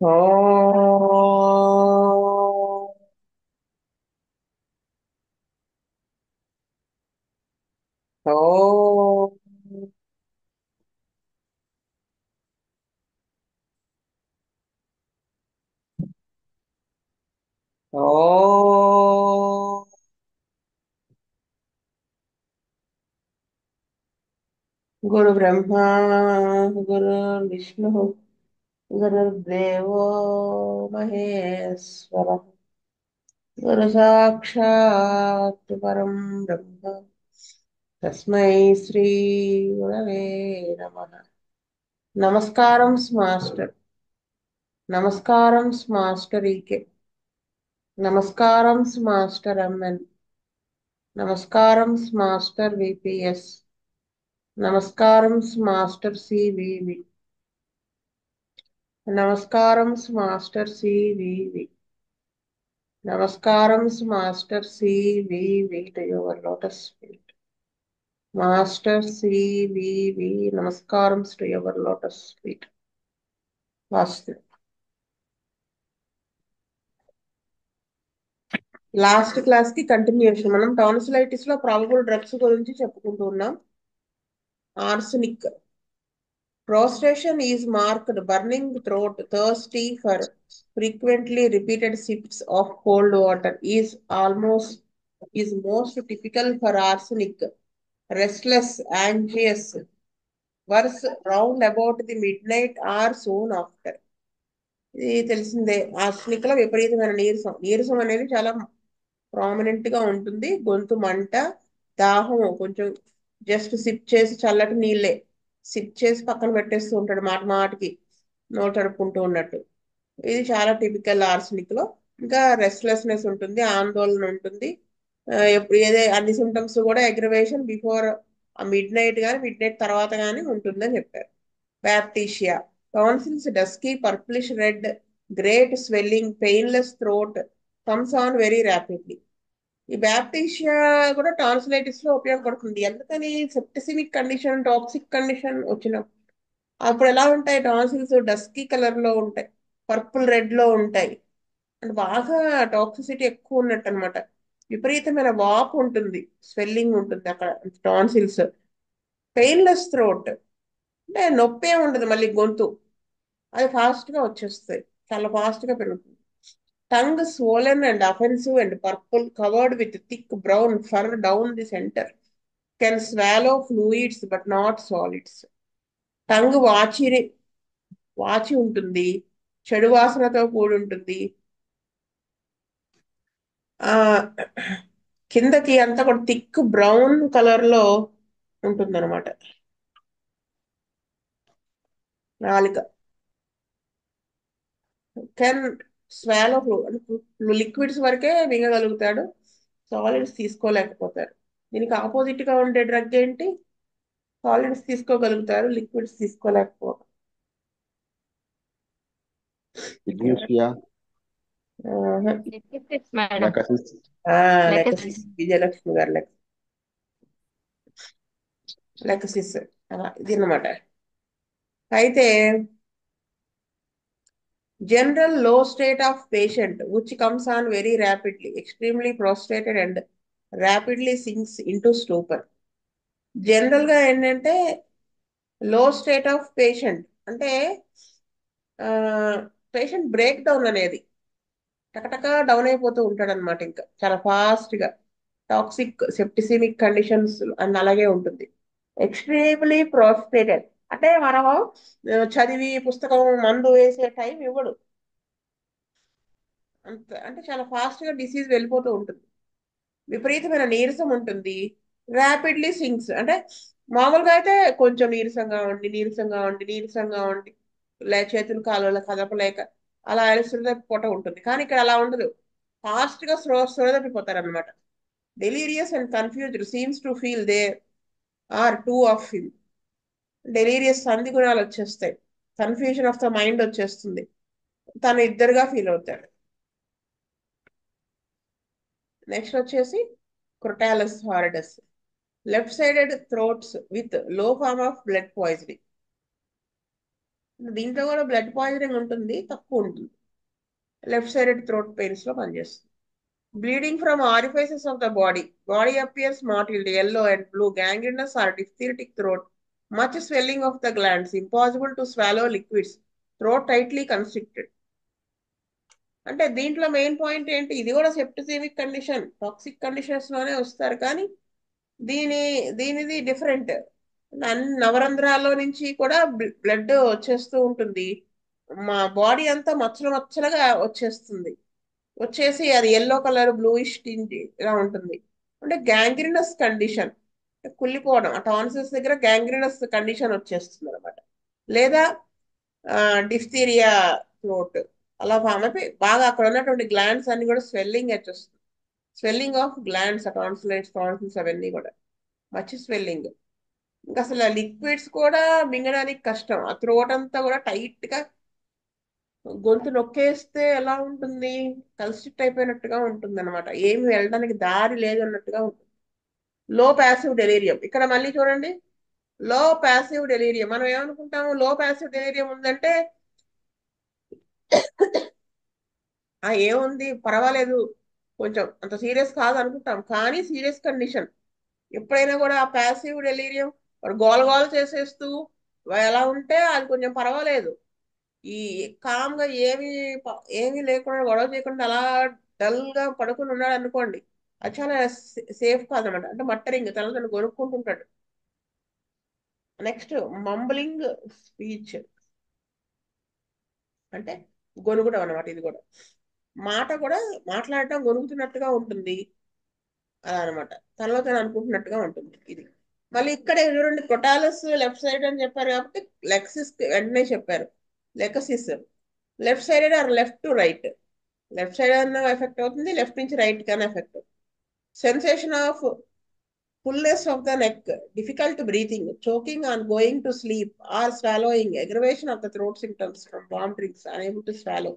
ఓం ఓం ఓం గురు బ్రహ్మ గురు విష్ణు గురుర్దేవో మహేశ్వర గురు సాక్షాత్ పరం బ్రహ్మ తస్మై శ్రీ గురవే నమః. నమస్కారం మాస్టర్. నమస్కారం మాస్టర్ ఈకే. నమస్కారం మాస్టర్ ఎంఎన్. నమస్కారం మాస్టర్ విపిఎస్. నమస్కారం మాస్టర్ సివివి. నమస్కారం మాస్టర్ సివివి. నమస్కారం master CVV to your lotus feet. Master CVV నమస్కారం టు యువర్ లోటస్ ఫీట్. వాస్తు లాస్ట్ క్లాస్ కి కంటిన్యూషన్. మనం టాన్సిలైటిస్ లో ప్రాబబుల్ డ్రగ్స్ గురించి చెప్పుకుంటూ ఉన్నాం. Arsenic. Prostration is marked burning throat, thirsty for frequently repeated sips of cold water is most typical for arsenic. Restless, anxious, worse round about the midnight or soon after. ఇది తెలిసిందే. Arsenic లో విపరీతమైన నీరసం. నీరసం అనేది చాలా ప్రామినెంట్ గా ఉంటుంది. గొంతు మంట, దాహం. కొంచెం జస్ట్ సిప్ చేసి చల్లటి నీళ్ళే సిప్ చేసి పక్కన పెట్టేస్తూ ఉంటాడు మాట మాటికి, నోరు తడుపుకుంటూ ఉన్నట్టు. ఇది చాలా టిపికల్ ఆర్సనిక్ లో. ఇంకా రెస్ట్లెస్నెస్ ఉంటుంది, ఆందోళన ఉంటుంది. ఎప్పుడు ఏదే అన్ని సిమ్టమ్స్ కూడా అగ్రవేషన్ బిఫోర్ మిడ్ నైట్ కానీ మిడ్ నైట్ తర్వాత కానీ ఉంటుందని చెప్పారు. Baptisia. Tonsils dusky purplish red, great swelling, painless throat, comes on very rapidly. ఈ బ్యాప్టీషియా కూడా టాన్సిలైటిస్ లో ఉపయోగపడుతుంది. ఎందుకని? సెప్టిసిమిక్ కండిషన్, టాక్సిక్ కండిషన్ వచ్చిన అప్పుడు ఎలా ఉంటాయి టాన్సిల్స్? డస్కీ కలర్ లో ఉంటాయి, పర్పుల్ రెడ్ లో ఉంటాయి. అంటే బాగా టాక్సిసిటీ ఎక్కువ ఉన్నట్టు అనమాట. విపరీతమైన వాపు ఉంటుంది, స్వెల్లింగ్ ఉంటుంది అక్కడ టాన్సిల్స్. పెయిన్లెస్ థ్రోట్ అంటే నొప్పే ఉండదు, మళ్ళీ గొంతు అది ఫాస్ట్ గా వచ్చేస్తాయి, చాలా ఫాస్ట్ గా పెరుగుతుంది. Tongue swollen and offensive and purple, covered with thick brown fur down the center. Can swallow fluids but not solids. Tongue వాచి ఉంటుంది, చెడు వాసనతో కూడి ఉంటుంది. ఆ కిందకి అంతా కూడా థిక్ బ్రౌన్ కలర్ లో ఉంటుందన్నమాట నాలుక. కెన్ స్వాలో ఫ్లూ అంటే లిక్విడ్స్ వరకే మింగగలుగుతాడు, సాలిడ్స్ తీసుకోలేకపోతారు. దీనికి ఆపోజిట్ గా ఉండే డ్రగ్ ఏంటి? Solids తీసుకోగలుగుతారు, liquids తీసుకోలేకపో. ఇగ్నిషియా, ఆహా. Lexis madam. Lachesis. Lachesis. Lexis. Vijayalakshmi గారు లెకసిస్. అలా ఇది అన్నమాట. అయితే general low state of patient which comes on very rapidly, extremely prostrated and rapidly sinks into stupor. General గా ఏంటంటే లో స్టేట్ ఆఫ్ పేషెంట్ అంటే పేషెంట్ బ్రేక్ డౌన్ అనేది టకటక డౌన్ అయిపోతూ ఉంటాడు అనమాట, ఇంకా చాలా ఫాస్ట్ గా. టాక్సిక్ సెప్టిసిమిక్ కండిషన్స్ అండ్ అలాగే ఉంటుంది. ఎక్స్ట్రీమ్లీ ప్రోస్ట్రేటెడ్ అంటే మనము చదివి పుస్తకం మందు వేసే టైం ఇవ్వడు, అంత అంటే చాలా ఫాస్ట్ గా డిసీజ్ వెళ్ళిపోతూ ఉంటుంది. విపరీతమైన నీరసం ఉంటుంది. ర్యాపిడ్లీ సింక్స్ అంటే మామూలుగా అయితే కొంచెం నీరసంగా ఉండి చేతులు కాళ్ళు కదపలేక అలా సురదప్పిపోట ఉంటుంది. కానీ ఇక్కడ అలా ఉండదు, ఫాస్ట్ గా సురదప్పిపోతారు అనమాట. Delirious and confused, seems to feel they are two of him. Delirious సంధి గుణాలు వచ్చేస్తాయి, కన్ఫ్యూజన్ ఆఫ్ ద మైండ్ వచ్చేస్తుంది, తను ఇద్దరుగా ఫీల్ అవుతాడు. నెక్స్ట్ వచ్చేసి crotalus horridus. Left sided throats with low form of blood poisoning. దీంట్లో కూడా బ్లడ్ పాయిజనింగ్ ఉంటుంది, తక్కువ ఉంటుంది. లెఫ్ట్ సైడెడ్ థ్రోట్ పెయిన్స్ లో పనిచేస్తుంది. Bleeding from orifices of the body. Body appears mottled, yellow and blue, gangrenous or diphtheritic throat, much swelling of the glands, impossible to swallow liquids, throat tightly constricted. అంటే దీంట్లో main point ఏంటి, ఇది కూడా సెప్టిసిమిక్ condition, toxic conditions లోనే వస్తారు, కానీ దీని దీనిది డిఫరెంట్. అన్ని నవరంధ్రాల్లో నుంచి కూడా బ్లడ్ వచ్చేస్తూ ఉంటుంది. మా బాడీ అంతా మచ్చలు మచ్చలుగా వచ్చేస్తుంది, వచ్చేసి అది ఎల్లో కలర్ బ్లూయిష్ టింట్ ఇలా ఉంటుంది. అంటే గ్యాంగ్రినస్ కండిషన్, కుళ్ళిపోవడం, ఆ టాన్సిల్స్ దగ్గర గ్యాంగ్రినస్ కండిషన్ వచ్చేస్తుంది అనమాట. లేదా డిఫ్తీరియా థ్రోట్ అలా ఫామ్ అయిపోయి బాగా అక్కడ ఉన్నటువంటి గ్లాండ్స్ అన్ని కూడా స్వెల్లింగ్ వచ్చేస్తుంది. స్వెల్లింగ్ ఆఫ్ గ్లాండ్స్, టాన్సిలైట్స్, టాన్సిల్స్ అవన్నీ కూడా మచ్చి స్వెల్లింగ్. ఇంకా అసలు లిక్విడ్స్ కూడా మింగడానికి కష్టం, ఆ థ్రోట్ అంతా కూడా టైట్ గా, గొంతు నొక్కేస్తే ఎలా ఉంటుంది, కన్స్ట్రిక్ట్ అయిపోయినట్టుగా ఉంటుంది అనమాట, ఏమి వెళ్ళడానికి దారి లేదు అన్నట్టుగా ఉంటుంది. లో ప్యాసివ్ డెలీరియం, ఇక్కడ మళ్ళీ చూడండి, లో ప్యాసివ్ డెలీరియం. మనం ఏమనుకుంటాము, లో ప్యాసివ్ డెలీరియం ఉందంటే ఏముంది పర్వాలేదు, కొంచెం అంత సీరియస్ కాదు అనుకుంటాం, కానీ సీరియస్ కండిషన్. ఎప్పుడైనా కూడా ఆ ప్యాసివ్ డెలీరియం గోల గోల చేసేస్తూ ఎలా ఉంటే అది కొంచెం పర్వాలేదు. ఈ కామ్ గా ఏమీ లేకుండా గొడవ చేయకుండా అలా డల్ గా పడుకుని ఉన్నాడు అనుకోండి, అది చాలా సేఫ్ కాదనమాట. అంటే మట్టరింగ్ తన తను కొనుక్కుంటుంటాడు. నెక్స్ట్ మంబ్లింగ్ స్పీచ్, అంటే గొనుగుడం అనమాట. ఇది కూడా మాట కూడా మాట్లాడటం గొనుగుతున్నట్టుగా ఉంటుంది, అలా అనమాట, తనలో తను అనుకుంటున్నట్టుగా ఉంటుంది ఇది. మళ్ళీ ఇక్కడ చూడండి, క్రోటాలస్ లెఫ్ట్ సైడ్ అని చెప్పారు కాబట్టి లెక్సిస్ వెంటనే చెప్పారు. Lachesis left side or left to right. Left side అన్న ఎఫెక్ట్ అవుతుంది, లెఫ్ట్ నుంచి రైట్ కానీ ఎఫెక్ట్ అవుతుంది. Sensation of fullness of the neck, difficult breathing, choking on going to sleep or swallowing, aggravation of the throat symptoms from warm drinks, unable to swallow,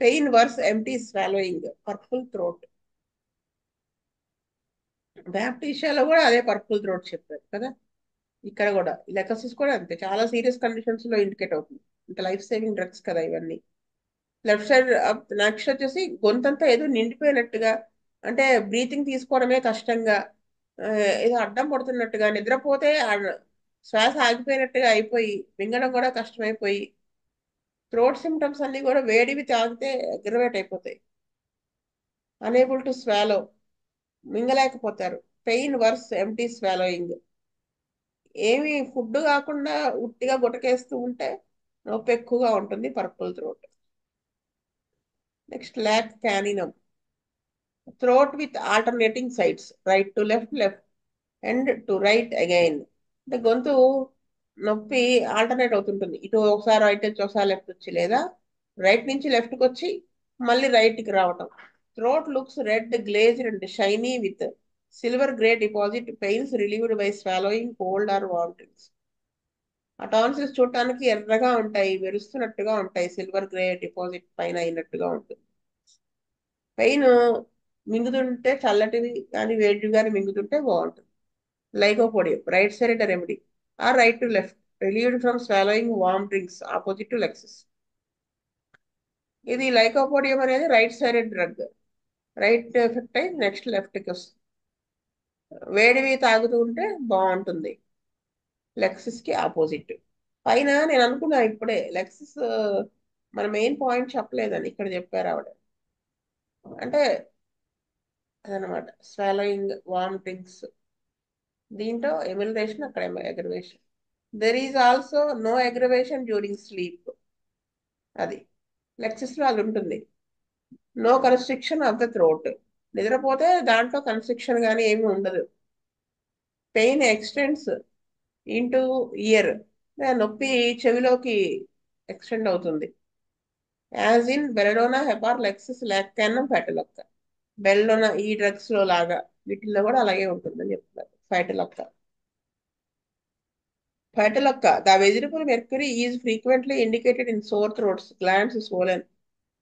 pain worse, empty swallowing, purple throat. బ్యాప్టీషియాలో కూడా అదే purple throat చెప్పారు కదా. ఇక్కడ కూడా Lachesis కూడా అంతే, చాలా serious conditions లో ఇండికేట్ అవుతుంది. ఇంకా లైఫ్ సేవింగ్ డ్రగ్స్ కదా ఇవన్నీ. లెఫ్ట్ సైడ్ నెక్స్ట్ వచ్చేసి గొంతంతా ఏదో నిండిపోయినట్టుగా, అంటే బ్రీతింగ్ తీసుకోవడమే కష్టంగా, ఆ, ఏదో అడ్డం పడుతున్నట్టుగా, నిద్రపోతే శ్వాస ఆగిపోయినట్టుగా అయిపోయి మింగడం కూడా కష్టమైపోయి, థ్రోట్ సిమ్టమ్స్ అన్ని కూడా వేడివి తాగితే అగ్రవేట్ అయిపోతాయి. అనేబుల్ టు స్వాలో, మింగలేకపోతారు. పెయిన్ వర్స్, ఎంటీ స్వాలోయింగ్, ఏమి ఫుడ్ కాకుండా ఉట్టిగా గుటకేస్తూ ఉంటే నొప్పి ఎక్కువగా ఉంటుంది, purple throat. Next lac caninum, throat with alternating sides, right to left, left and to right again. అంటే గొంతు నొప్పి ఆల్టర్నేట్ అవుతుంటుంది, ఇటు ఒకసారి రైట్ వచ్చి ఒకసారి లెఫ్ట్ వచ్చి, లేదా రైట్ నుంచి లెఫ్ట్కి వచ్చి మళ్ళీ రైట్కి రావటం. Throat looks red, glazed and shiny with silver grey deposit, pains relieved by swallowing cold or warm drinks. ఆ టాన్సిల్స్ చూడటానికి ఎర్రగా ఉంటాయి, మెరుస్తున్నట్టుగా ఉంటాయి, సిల్వర్ గ్రే డిపాజిట్ పైన అయినట్టుగా ఉంటుంది. పెయిన్ మింగుతుంటే చల్లటివి కానీ వేడివి కానీ మింగుతుంటే బాగుంటుంది. Lycopodium, right sided remedy, or right to left, relieved from swallowing warm drinks, opposite to Lexus. ఇది లైకోపోడియం అనేది right sided drug, right effect అయి నెక్స్ట్ లెఫ్ట్కి వస్తుంది. వేడివి తాగుతూ ఉంటే బాగుంటుంది, లెక్సిస్ కి ఆపోజిట్. పైన నేను అనుకున్నా ఇప్పుడే లెక్సిస్ మన మెయిన్ పాయింట్ చెప్పలేదని, ఇక్కడ చెప్పారు ఆవిడ. అంటే అదనమాట, స్వాలోయింగ్ వార్మ్ డ్రింక్స్, దీంట్లో ఎమిలరేషన్, అక్కడ aggravation. There is also no aggravation during sleep, అది లెక్సిస్ లో అది ఉంటుంది. No constriction of the throat, నిద్రపోతే దాంట్లో కన్స్ట్రిక్షన్ కానీ ఏమి ఉండదు. పెయిన్ ఎక్స్టెండ్స్ ఇంటూ ఇయర్, నొప్పి చెవిలోకి ఎక్స్టెండ్ అవుతుంది. As in belladonna, hepar, lachesis, lac caninum, phytolacca. Belladonna ఈ డ్రగ్స్ లో లాగా వీటిల్లో కూడా అలాగే ఉంటుందని చెప్తున్నారు. ఫైటలొక్క, the vegetable mercury is frequently indicated in sore throats, glands swollen,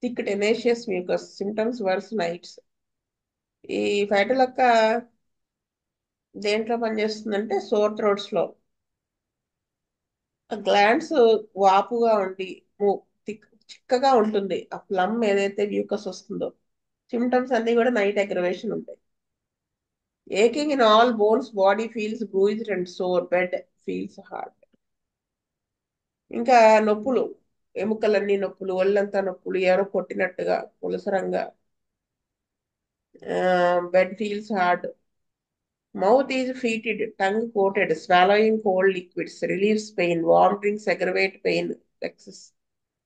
thick tenacious mucus, symptoms worse nights. ఈ ఫైటలొక్క దేంట్లో పనిచేస్తుందంటే సోర్ థ్రోట్స్ లో, గ్లాండ్స్ వాపుగా ఉండి చిక్కగా ఉంటుంది. ఆ ప్లమ్ ఏదైతే మ్యూకస్ వస్తుందో, సిమ్టమ్స్ అన్ని కూడా నైట్ అగ్రవేషన్ ఉంటాయి. Aching in all bones, body feels bruised and sore, bed feels hard. ఇంకా నొప్పులు, ఎముకలన్నీ నొప్పులు, ఒళ్ళంతా నొప్పులు, ఎవరో కొట్టినట్టుగా పులసరంగా. Bed feels hard. Mouth is fetid, tongue coated, swallowing cold liquids, relieves pain, warm drinks aggravate pain, excess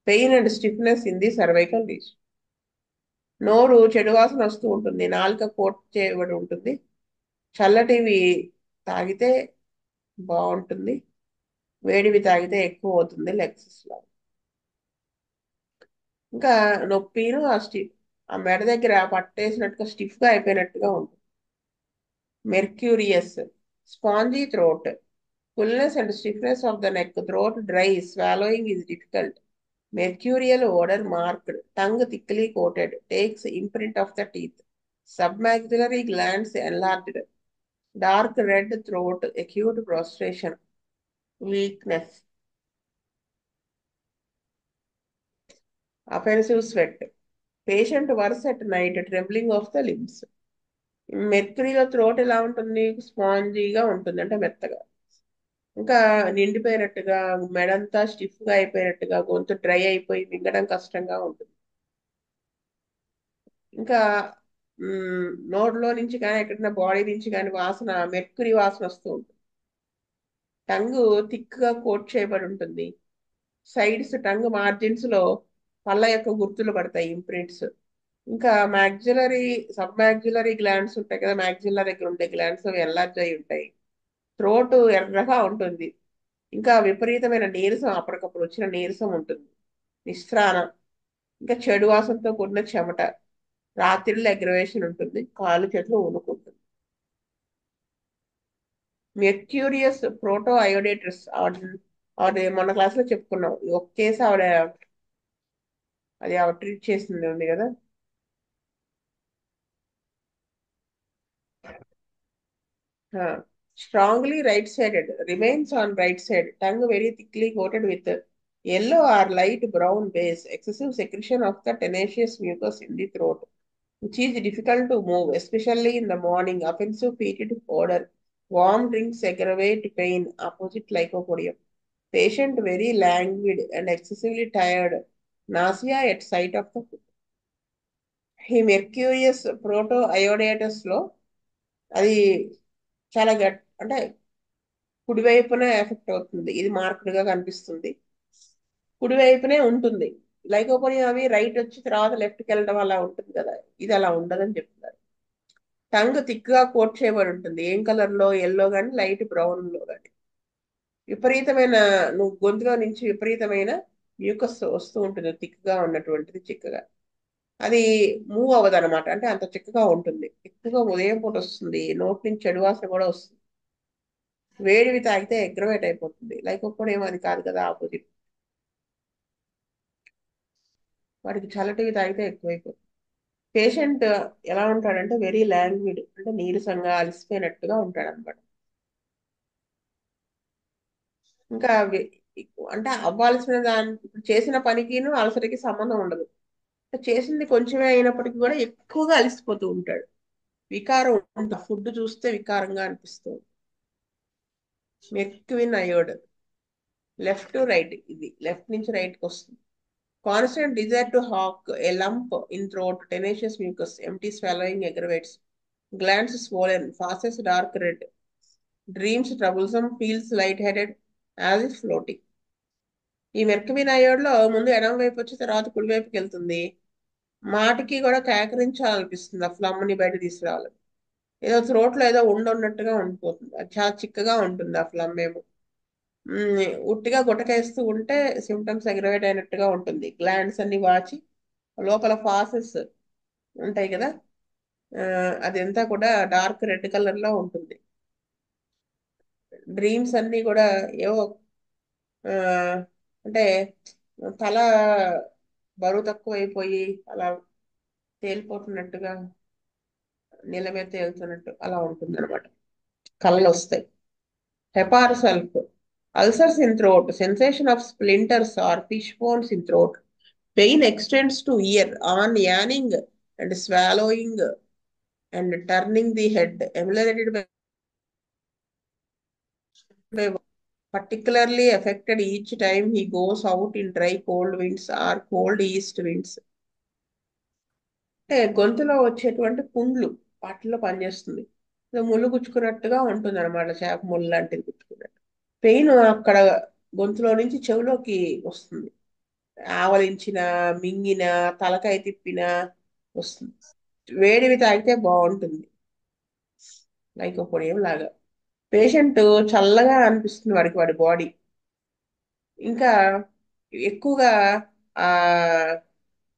pain and stiffness in the cervical region. నోరు చెడు వాసన వస్తూ ఉంటుంది, నాలుక కోట్ చేయబడి ఉంటుంది. చల్లటివి తాగితే బాగుంటుంది, వేడివి తాగితే ఎక్కువ అవుతుంది లెక్సస్ లో. ఇంకా నొప్పిను ఆ మెడ దగ్గర పట్టేసినట్టుగా స్టిఫ్ గా అయిపోయినట్టుగా ఉంటుంది. Mercurius, spongy throat, fullness and stiffness of the neck, throat dry, swallowing is difficult. Mercurial odor marked, tongue thickly coated, takes imprint of the teeth. Submaxillary glands enlarged, dark red throat, acute prostration, weakness. Offensive sweat. Patient worse at night, trembling of the limbs. మెర్క్యూరీలో throat ఎలా ఉంటుంది? స్పాంజీగా ఉంటుంది, అంటే మెత్తగా. ఇంకా నిండిపోయినట్టుగా, మెడంతా stiff గా అయిపోయినట్టుగా, గొంతు dry అయిపోయి మింగడం కష్టంగా ఉంటుంది. ఇంకా నోట్లో నుంచి కానీ ఎక్కడైనా బాడీ నుంచి కానీ వాసన, మెర్క్యూరీ వాసన వస్తూ ఉంటుంది. టంగ్ థిక్ గా కోట్ చేయబడి ఉంటుంది. సైడ్స్, టంగ్ మార్జిన్స్ లో పళ్ళ యొక్క గుర్తులు పడతాయి, ఇంప్రింట్స్. ఇంకా మ్యాగ్జిలరీ, సబ్ మ్యాగ్జిలరీ గ్లాండ్స్ ఉంటాయి కదా, మ్యాగ్జిల్లా దగ్గర ఉండే గ్లాండ్స్, అవి ఎన్లార్జ్ అయి ఉంటాయి. థ్రోట్ ఎర్రగా ఉంటుంది. ఇంకా విపరీతమైన నీరసం, అప్పటికప్పుడు వచ్చిన నీరసం ఉంటుంది. నిస్త్రాణం. ఇంకా చెడు వాసనతో కూడిన చెమట. రాత్రిళ్ళు అగ్రవేషన్ ఉంటుంది, కాళ్ళు చేతులు వణుకుంటుంది. మెర్క్యూరియస్ ప్రోటో అయోడేటర్స్, ఆవిడ మొన్న క్లాస్ లో చెప్పుకున్నాం. ఒక కేసు ఆవిడ, అది ఆవిడ ట్రీట్ చేసింది ఉంది కదా. Strongly right-sided, remains on right side, tongue very thickly coated with yellow or light brown base, excessive secretion of the tenacious mucus in the throat, which is difficult to move, especially in the morning, offensive fetid odor, warm drinks aggravate pain, opposite lycopodium. Patient very languid and excessively tired, nausea at sight of the food. ఈ మెర్క్యూరియస్ proto అయోడేటస్ లో అది చాలా అంటే కుడివైపున effect అవుతుంది, ఇది marked గా కనిపిస్తుంది. కుడివైపునే ఉంటుంది. లైకోపోడియం అవి రైట్ వచ్చి తర్వాత లెఫ్ట్కి వెళ్ళడం అలా ఉంటుంది కదా, ఇది అలా ఉండదని చెప్తున్నారు. టంగ్ థిక్ గా కోట్ చేయబడి ఉంటుంది, ఏం కలర్ లో? ఎల్లో కానీ లైట్ బ్రౌన్ లో కానీ. విపరీతమైన, గొంతులో నుంచి విపరీతమైన మ్యూకస్ వస్తూ ఉంటుంది, థిక్ గా ఉన్నటువంటిది, చిక్కగా. అది మూవ్ అవ్వదు అనమాట, అంటే అంత చిక్కగా ఉంటుంది. ఎక్కువగా ఉదయం పూట వస్తుంది, నోటి నుంచి చెడు వాసన కూడా వస్తుంది. వేడివి తాగితే అగ్రవేట్ అయిపోతుంది. లైకోపోడియం అది కాదు కదా, ఆపోజిట్. వాడికి చల్లటివి తాగితే ఎక్కువైపోతుంది. పేషెంట్ ఎలా ఉంటాడంటే వెరీ లాంగ్విడ్, అంటే నీరసంగా అలసిపోయినట్టుగా ఉంటాడు అనమాట. ఇంకా అంటే అవ్వాల్సిన ఇప్పుడు చేసిన పనికిను అలసటకి సంబంధం ఉండదు. చేసింది కొంచెమే అయినప్పటికీ కూడా ఎక్కువగా అలసిపోతూ ఉంటాడు. వికారం ఉంటుంది, ఫుడ్ చూస్తే వికారంగా అనిపిస్తుంది. మెర్క్విన్ అయోడ్, లెఫ్ట్ టు రైట్, ఇది లెఫ్ట్ నుంచి రైట్ కి వస్తుంది. Constant desire to hawk, a lump in throat, tenacious mucus, empty swallowing aggravates, glands swollen, fauces dark red, dreams troublesome, feels lightheaded, as if floating. ఈ మెర్కమిన్ అయోడ్లో ముందు ఎడమ వైపు వచ్చి తర్వాత కుడి వైపుకి వెళ్తుంది. మాటికి కూడా కేకరించాలనిపిస్తుంది, ఆ ఫ్లమ్ని బయట తీసుకురావాలి. ఏదో థ్రోట్లో ఏదో ఉన్నట్టుగా ఉండిపోతుంది, అది చాలా చిక్కగా ఉంటుంది ఆ ఫ్లమ్ ఏమో. ఉట్టిగా గుటకేస్తూ ఉంటే సిమ్టమ్స్ అగ్రవేట్ అయినట్టుగా ఉంటుంది. గ్లాండ్స్ అన్ని వాచి లోపల ఫాసెస్ ఉంటాయి కదా, అదంతా కూడా డార్క్ రెడ్ కలర్ లో ఉంటుంది. డ్రీమ్స్ అన్ని కూడా ఏవో ఆ, అంటే తల బరువు తక్కువ అయిపోయి అలా తేలిపోతున్నట్టుగా, నీళ్ళ మీద తేలుతున్నట్టు అలా ఉంటుంది అనమాట. కళలు వస్తాయి. హెపార్ సల్ఫ్, Ulcers in throat, sensation of splinters or fish bones in throat. Pain extends to ear on yawning and swallowing and turning the head, ameliorated by particularly affected each time he goes out in dry cold winds or cold east winds. అంటే గొంతులో వచ్చేటువంటి పుండ్లు వాటిల్లో పనిచేస్తుంది. ఏదో ముళ్ళు గుచ్చుకున్నట్టుగా ఉంటుంది అనమాట, చేప ముళ్ళు లాంటిది గుచ్చుకున్నట్టు. పెయిన్ అక్కడ గొంతులో నుంచి చెవులోకి వస్తుంది. ఆవలించిన, మింగిన, తలకాయ తిప్పిన వస్తుంది. వేడివి తాగితే బాగుంటుంది, లైకోపోడియం లాగా. పేషెంట్ చల్లగా అనిపిస్తుంది వాడికి, వాడి బాడీ. ఇంకా ఎక్కువగా ఆ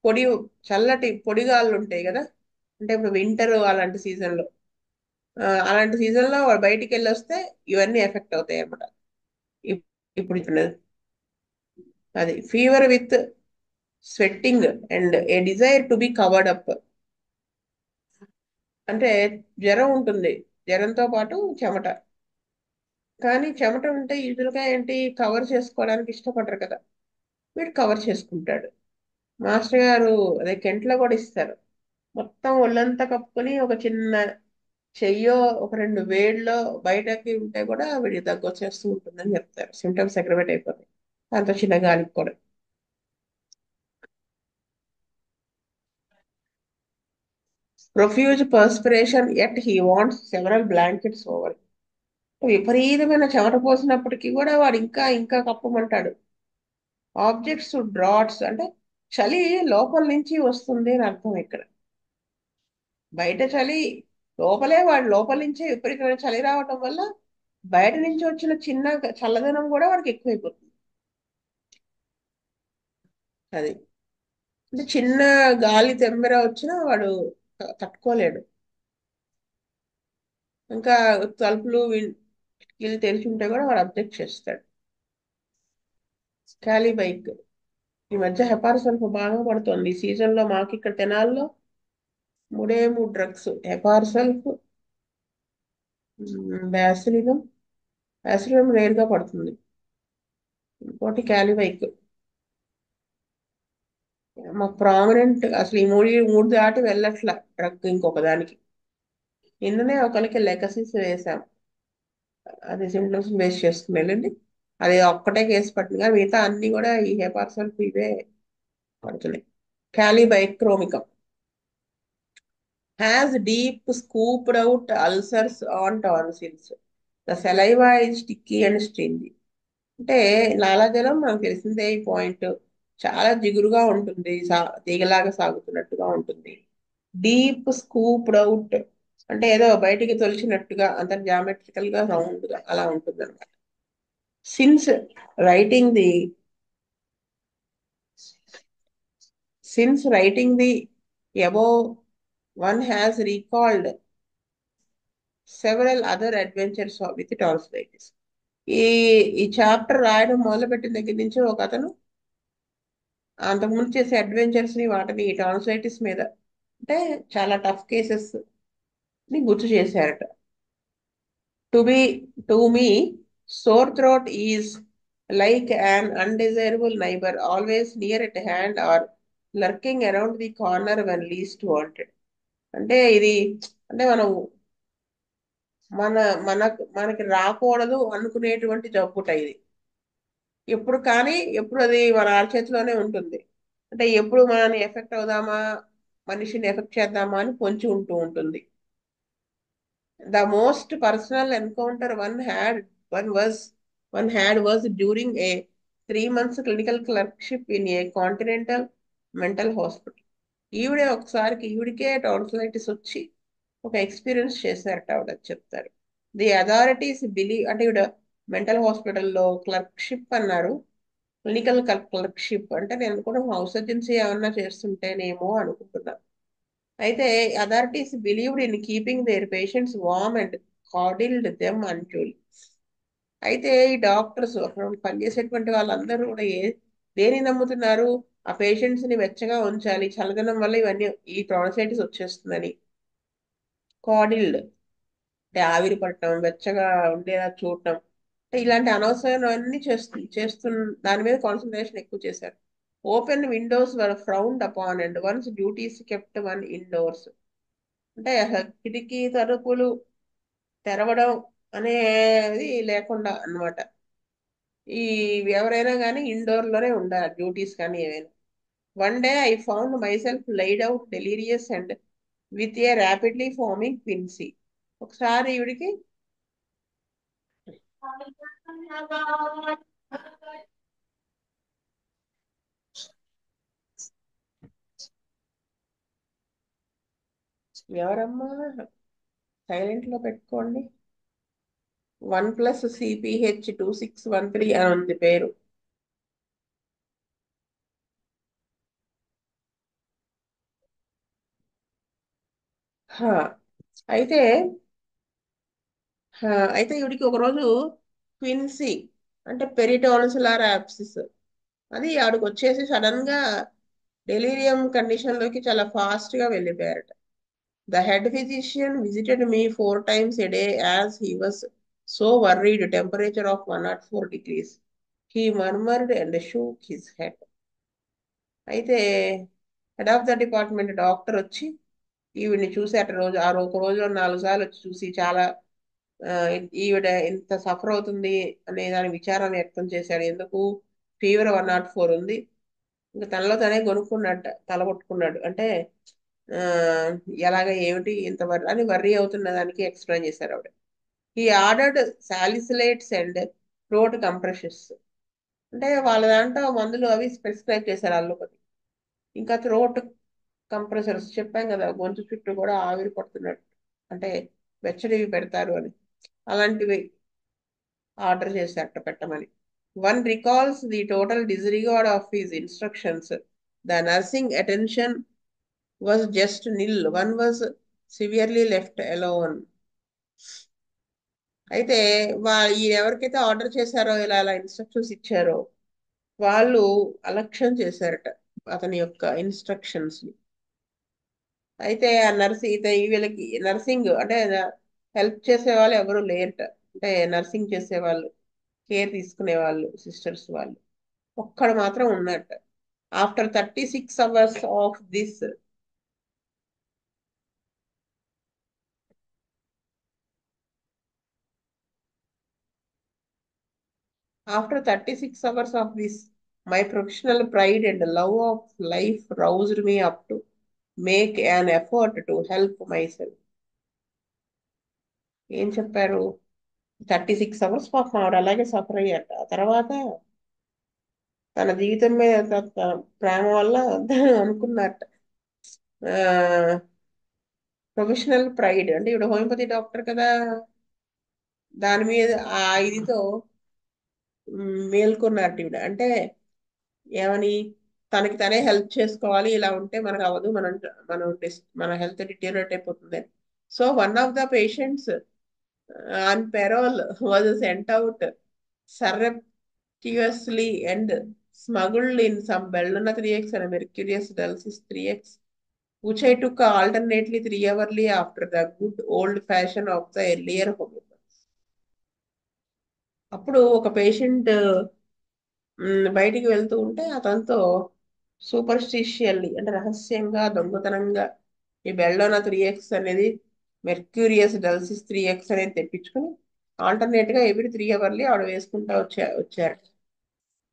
పొడి, చల్లటి పొడిగాళ్ళు ఉంటాయి కదా, అంటే ఇప్పుడు వింటర్ అలాంటి సీజన్లో, అలాంటి సీజన్లో వాడు బయటికి వెళ్ళి వస్తే ఇవన్నీ ఎఫెక్ట్ అవుతాయి అన్నమాట. ఇప్పుడు ఇప్పుడు అది fever with sweating and A desire to be covered up. అంటే జ్వరం ఉంటుంది, జ్వరంతో పాటు చెమట. కానీ చెమట ఉంటే యూజువల్గా ఏంటి, కవర్ చేసుకోవడానికి ఇష్టపడరు కదా, వీడు కవర్ చేసుకుంటాడు. మాస్టర్ గారు అదే కెంట్లో కూడా ఇస్తారు, మొత్తం ఒళ్ళంతా కప్పుకొని ఒక చిన్న చెయ్యో ఒక రెండు వేళ్ళలో బయటకి ఉంటే కూడా వీడి దగ్గు వచ్చేస్తూ ఉంటుందని చెప్తారు. సిమ్టమ్స్ అగ్రవేట్ అయిపోతాయి అంత చిన్న గాలికి కూడా. Profuse perspiration at he wants several blankets over. విపరీతమైన చెమట పోసినప్పటికీ కూడా వాడు ఇంకా ఇంకా కప్పమంటాడు. ఆబ్జెక్ట్స్ డ్రాట్స్ అంటే చలి లోపల నుంచి వస్తుంది అని అర్థం ఇక్కడ. బయట చలి లోపలే, వాడు లోపల నుంచే విపరీతమైన చలి రావటం వల్ల బయట నుంచి వచ్చిన చిన్న చల్లదనం కూడా వాడికి ఎక్కువైపోతుంది. అది అంటే చిన్న గాలి తెమ్మెర వచ్చినా వాడు తట్టుకోలేడు. ఇంకా తలుపులు కిటికీలు తెరిచి ఉంటే కూడా వాడు అబ్జెక్ట్ చేస్తాడు. ఖాళీ బైక్. ఈ మధ్య హెపారిసల్ఫ్ బాగా పడుతుంది ఈ సీజన్ లో. మాకు ఇక్కడ తెనాల్లో మూడు డ్రగ్స్: హెపారిసల్ఫ్, బ్యాసిలినం. బ్యాసిలినం రేర్ గా పడుతుంది. ఇంకోటి ఖాళీ బైక్. మాకు ప్రామినెంట్ అసలు ఈ మూడు దాటి వెళ్ళట్లా డ్రగ్ ఇంకొక దానికి. నిన్ననే ఒకరికి లెగసీస్ వేసాం, అది సిమ్టమ్స్ బేస్ చేసుకుని వెళ్ళండి. అది ఒక్కటే కేసు పట్టింది కానీ మిగతా అన్ని కూడా ఈ హెపారిసల్ఫ్ ఇవే పడుతున్నాయి. క్యాలిబైక్రోమికం has deep scooped out ulcers on tonsils. The saliva is sticky and stringy. అంటే లాలాజలం మనకు తెలిసిందే ఈ పాయింట్. చాలా జిగురుగా ఉంటుంది, తీగలాగా సాగుతున్నట్టుగా ఉంటుంది. డీప్ స్కూప్డ్ అవుట్ అంటే ఏదో బయటికి తొలిచినట్టుగా, అంత జామెట్రికల్ గా రౌండ్ గా అలా ఉంటుంది అనమాట. Since writing the above, one has recalled several other adventures with tonsillitis. ఈ ఈ చాప్టర్ రాయడం మొదలుపెట్టిన దగ్గర నుంచి ఒక అతను అంతకుముందు చేసే అడ్వెంచర్స్ ని, వాటిని టాన్సిలైటిస్ మీద, అంటే చాలా టఫ్ కేసెస్ ని గుర్తు చేశారట. To me sore throat is like an undesirable neighbor always near at hand or lurking around the corner when least wanted. అంటే ఇది, అంటే మనం మన మనకి రాకూడదు అనుకునేటువంటి జబ్బుట ఇది. ఎప్పుడు కానీ ఎప్పుడు అది మన అరచేతిలోనే ఉంటుంది. అంటే ఎప్పుడు మనని ఎఫెక్ట్ అవుదామా, మనిషిని ఎఫెక్ట్ చేద్దామా అని పొంచి ఉంటూ ఉంటుంది. The most personal encounter one had was during a 3 months clinical clerkship in a continental mental hospital. ఈవిడికే టాన్సిలైటిస్ వచ్చి ఒక ఎక్స్పీరియన్స్ చేశారట ఆవిడ, చెప్తారు. ది అథారిటీస్ బిలీవ్, అంటే ఈవిడ మెంటల్ హాస్పిటల్లో క్లర్క్షిప్ అన్నారు. క్లినికల్ క్లర్క్షిప్ అంటే నేను కూడా హౌస్ సర్జన్సీ ఏమన్నా చేస్తుంటేనేమో అనుకుంటున్నా. అయితే authorities believed in keeping their patients warm and coddled them unduly. అయితే ఈ డాక్టర్స్ అక్కడ పనిచేసేటువంటి వాళ్ళందరూ కూడా దేని నమ్ముతున్నారు, ఆ పేషెంట్స్ ని వెచ్చగా ఉంచాలి, చల్లదనం వల్ల ఇవన్నీ ఈ టాన్సిలైటిస్ వచ్చేస్తుందని. కాడిల్డ్ అంటే ఆవిరి పట్టడం, వెచ్చగా ఉండేలా చూడటం, అంటే ఇలాంటి అనవసరమైనవన్నీ దాని మీద కాన్సన్ట్రేషన్ ఎక్కువ చేశారు. Open Windows were frowned upon and once duties kept one indoors. అంటే అసలు కిటికీ తలుపులు తెరవడం అనేది లేకుండా అన్నమాట. ఈ ఎవరైనా కానీ ఇండోర్ లోనే ఉండాలి డ్యూటీస్ కానీ ఏవైనా. One day I found myself laid out delirious and with a rapidly forming quinsy. ఒకసారి ఈవిడికి ఎవరమ్మా సైలెంట్ లో పెట్టుకోండి. 1+CPH2613 అని ఉంది పేరు. హా, అయితే అయితే ఈవిడికి ఒకరోజు క్విన్సీ అంటే పెరిటోన్సులార్ యాప్సిస్ అది ఆవిడకి వచ్చేసి సడన్ గా డెలీరియం కండిషన్ లోకి చాలా ఫాస్ట్ గా వెళ్ళిపోయారట. The head physician visited me 4 times a day as he was so worried temperature of 104 degrees. He murmured and shook his head. అయితే head of the department doctor వచ్చి ఈవిడ్ని చూసేట రోజు ఒక రోజులో 4 సార్లు వచ్చి చూసి చాలా ఈవిడ ఇంత సఫర్ అవుతుంది అనే దాని విచారాన్ని వ్యక్తం చేశాడు. ఎందుకు ఫీవర్ 104 ఉంది. ఇంకా తనలో తనే కొనుక్కున్నట్ట తల కొట్టుకున్నాడు. అంటే ఆ, ఎలాగ ఏమిటి ఇంత అని వర్రీ అవుతున్న దానికి ఎక్స్ప్లెయిన్ చేశారు ఆవిడ. ఈ ఆర్డర్డ్ సాలిసిలేట్స్ అండ్ థ్రోట్ కంప్రెషన్స్. అంటే వాళ్ళ దాంట్లో మందులు అవి ప్రిస్క్రైబ్ చేశారు అల్లుకొని. ఇంకా థ్రోట్ కంప్రెసర్స్ చెప్పాం కదా, గొంతు చుట్టూ కూడా ఆవిరి పడుతున్నట్టు అంటే వెచ్చడివి పెడతారు అని, అలాంటివి ఆర్డర్ చేశారట పెట్టమని. One recalls the total disregard of his instructions. The nursing attention was just nil. One was severely left alone. అయితే ఈ ఎవరికైతే ఆర్డర్ చేశారో ఇలా అలా ఇన్స్ట్రక్షన్స్ ఇచ్చారో వాళ్ళు అలక్ష్యం చేశారట అతని యొక్క ఇన్స్ట్రక్షన్స్ ని. అయితే ఆ వీళ్ళకి నర్సింగ్ అంటే హెల్ప్ చేసే వాళ్ళు ఎవరు లేరట. అంటే నర్సింగ్ చేసే వాళ్ళు, కేర్ తీసుకునే వాళ్ళు, సిస్టర్స్ వాళ్ళు ఒక్కడు మాత్రం ఉన్నట్ట. After 36 hours of this my professional pride and love of life roused me up to make an effort to help my self. ఏం చెప్పారు? 36 hours పాపం ఆవిడ అలాగే సఫర్ అయ్యాట. ఆ తర్వాత తన జీవితం మీద ప్రేమ వల్ల అనుకున్నట్ట. ప్రొఫెషనల్ ప్రైడ్ అంటే ఇప్పుడు హోమియోపతి డాక్టర్ కదా, దాని మీద ఆ ఇదితో మేల్కొన్నట్టు ఈవిడ. అంటే ఏమని, తనకి తనే హెల్ప్ చేసుకోవాలి, ఇలా ఉంటే మనకు అవ్వదు, మన హెల్త్ డిటీరియేట్ అయిపోతుంది. So one of the patients on parole was sent out surreptitiously and smuggled in some Bellona 3x and a Mercurius Dulcis 3x, which I took alternately 3 hourly after the good old fashion of the earlier homeopathy. అప్పుడు ఒక patient బయటికి వెళ్తూ ఉంటే అతనితో సూపర్స్టిషియల్లీ అంటే రహస్యంగా దొంగతనంగా ఈ బెల్డోనా 3x అనేది మెర్క్యూరియస్ డల్సిస్ 3x అనేది తెప్పించుకుని ఆల్టర్నేట్ గా ఎవ్రీ 3 hourly ఆవిడ వేసుకుంటా వచ్చారు.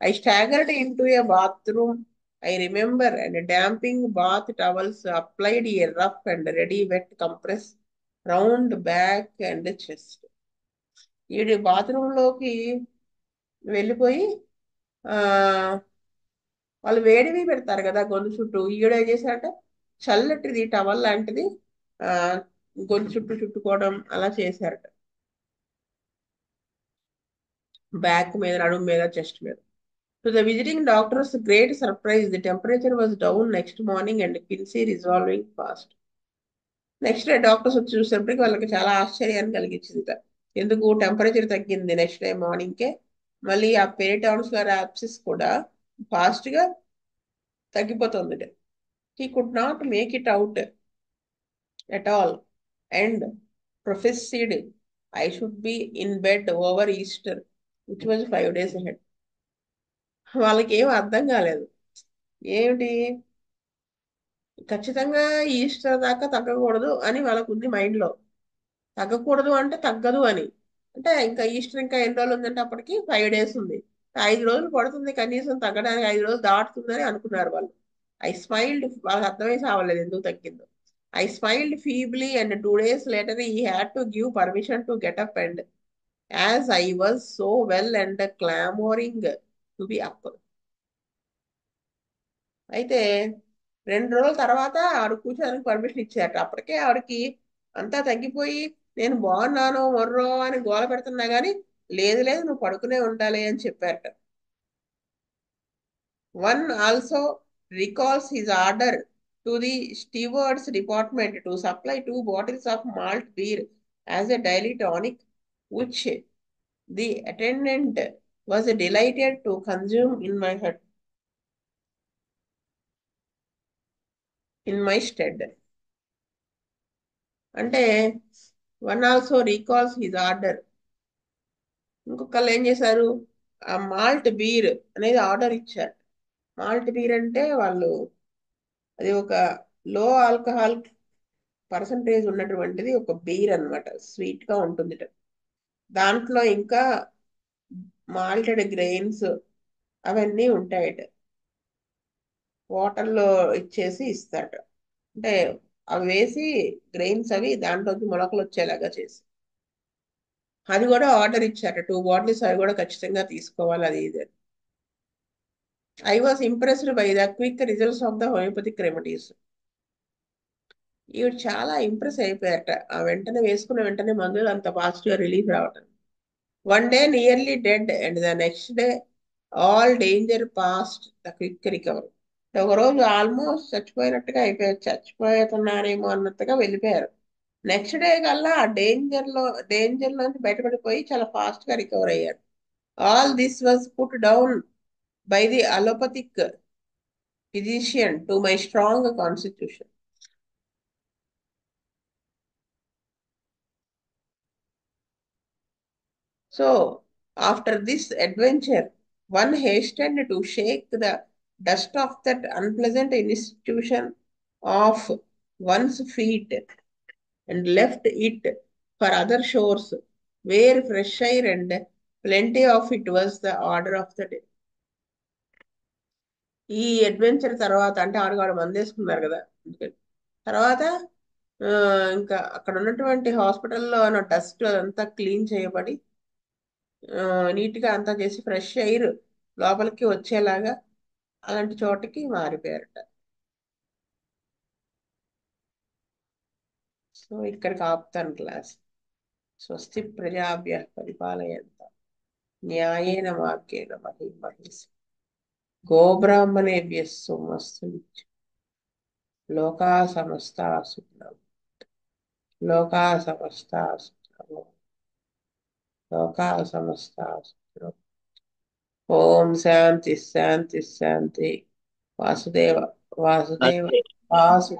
I staggered into a bathroom, I remember, and damping bath towels applied a rough and ready wet compress round back and chest. ఈవిడ బాత్రూమ్ లోకి వెళ్ళిపోయి ఆ వాళ్ళు వేడివి పెడతారు కదా గొంతు చుట్టూ, ఈవిడ ఏం చేశారట చల్లటిది టవల్ లాంటిది ఆ గొంతు చుట్టూ చుట్టుకోవడం అలా చేశారట. బ్యాక్ మీద, నడుము మీద, చెస్ట్ మీద. To the visiting doctor's great surprise, the temperature was down next morning and Kinsey resolving fast. Next day doctors వచ్చి చూసేప్పటికి వాళ్ళకి చాలా ఆశ్చర్యాన్ని కలిగించింది. ఎందుకు టెంపరేచర్ తగ్గింది నెక్స్ట్ డే మార్నింగ్కే, మళ్ళీ ఆ పెరిటాన్సులర్ యాప్సిస్ కూడా ఫాస్ట్ గా తగ్గిపోతుంది. He could not make it out at all and prophesied I should be in bed over Easter. Which was 5 days ahead. వాళ్ళకి ఏం అర్థం కాలేదు. ఏమిటి, ఖచ్చితంగా ఈస్టర్ దాకా తగ్గకూడదు అని వాళ్ళకు ఉంది మైండ్లో. తగ్గకూడదు అంటే తగ్గదు అని. అంటే ఇంకా ఈస్టర్ ఇంకా ఎన్ని రోజులు ఉందంటే అప్పటికి 5 days ఉంది. 5 రోజులు పడుతుంది కనీసం తగ్గడానికి, 5 రోజులు దాటుతుందని అనుకున్నారు వాళ్ళు. ఐ స్మైల్డ్, వాళ్ళకి అర్థమై సావలేదు ఎందుకు తగ్గిందో. I smiled feebly and 2 days later he had to give permission to get up and as I was so well and clamouring to be up. అయితే 2 రోజుల తర్వాత ఆవిడ కూర్చోడానికి పర్మిషన్ ఇచ్చారట. అప్పటికే ఆవిడకి అంతా తగ్గిపోయి నేను బాగున్నాను మొర్రో అని గోల పెడుతున్నా గానీ లేదు లేదు నువ్వు పడుకునే ఉండాలి అని చెప్పారట. One also recalls his order to the stewards department to supply 2 bottles of malt beer as a daily tonic which the attendant was delighted to consume in my stead. అంటే one also recalls his order, ఇంకొకళ్ళు ఏం చేశారు, ఆ malt beer అనేది order ఇచ్చారు. Malt beer అంటే వాళ్ళు, అది ఒక లో ఆల్కహాల్ పర్సంటేజ్ ఉన్నటువంటిది ఒక బీర్ అన్నమాట, స్వీట్ గా ఉంటుంది. దాంట్లో ఇంకా మాల్టెడ్ గ్రెయిన్స్ అవన్నీ ఉంటాయట. వాటర్లో ఇచ్చేసి ఇస్తాట. అంటే అవి వేసి గ్రెయిన్స్ అవి దాంట్లోకి మొలకలు వచ్చేలాగా చేసి అది కూడా ఆర్డర్ ఇచ్చాట. 2 bottles అవి కూడా ఖచ్చితంగా తీసుకోవాలి అది ఇది. I was impressed by the quick results of the homoeopathic remedies. ఈవిడ చాలా ఇంప్రెస్ అయిపోయారట ఆ వెంటనే వేసుకున్న వెంటనే మందులు అంత పాజిటివ్ గా రిలీఫ్ రావటం. One day nearly dead and the next day all danger past the quick recovery. ఒక రోజు ఆల్మోస్ట్ చచ్చిపోయినట్టుగా అయిపోయారు, చచ్చిపోతున్నారేమో అన్నట్టుగా వెళ్ళిపోయారు. నెక్స్ట్ డే కల్లా ఆ డేంజర్ లోంచి బయటపడిపోయి చాలా ఫాస్ట్ గా రికవర్ అయ్యారు. All this was put down by the allopathic physician to my strong constitution. So, after this adventure, one hastened to shake the dust of that unpleasant institution off one's feet and left it for other shores, where fresh air and plenty of it was the order of the day. ఈ adventure తర్వాత అంటే ఆడవాడు మందేసుకున్నారు కదా అందుకని. తర్వాత ఆ, ఇంకా అక్కడ ఉన్నటువంటి హాస్పిటల్లో డస్ట్ అంతా క్లీన్ చేయబడి నీట్ గా అంతా చేసి ఫ్రెష్ ఎయిర్ లోపలికి వచ్చేలాగా అలాంటి చోటకి మారిపోయారట. సో ఇక్కడికి ఆపుతాను క్లాస్. స్వస్తి ప్రజాభ్య పరిపాలయంత న్యాయేన మార్గేణ మహీం మహీసి గోబ్రాహ్మణేభ్య సోమస్తు నిత్యం లోకా సమస్తా సుఖినో లోకా సమస్తా సుఖినో లోకా సమస్తా సుఖినో. ఓం శాంతి శాంతి శాంతి. వాసుదేవ వాసుదేవ వాసుదేవ.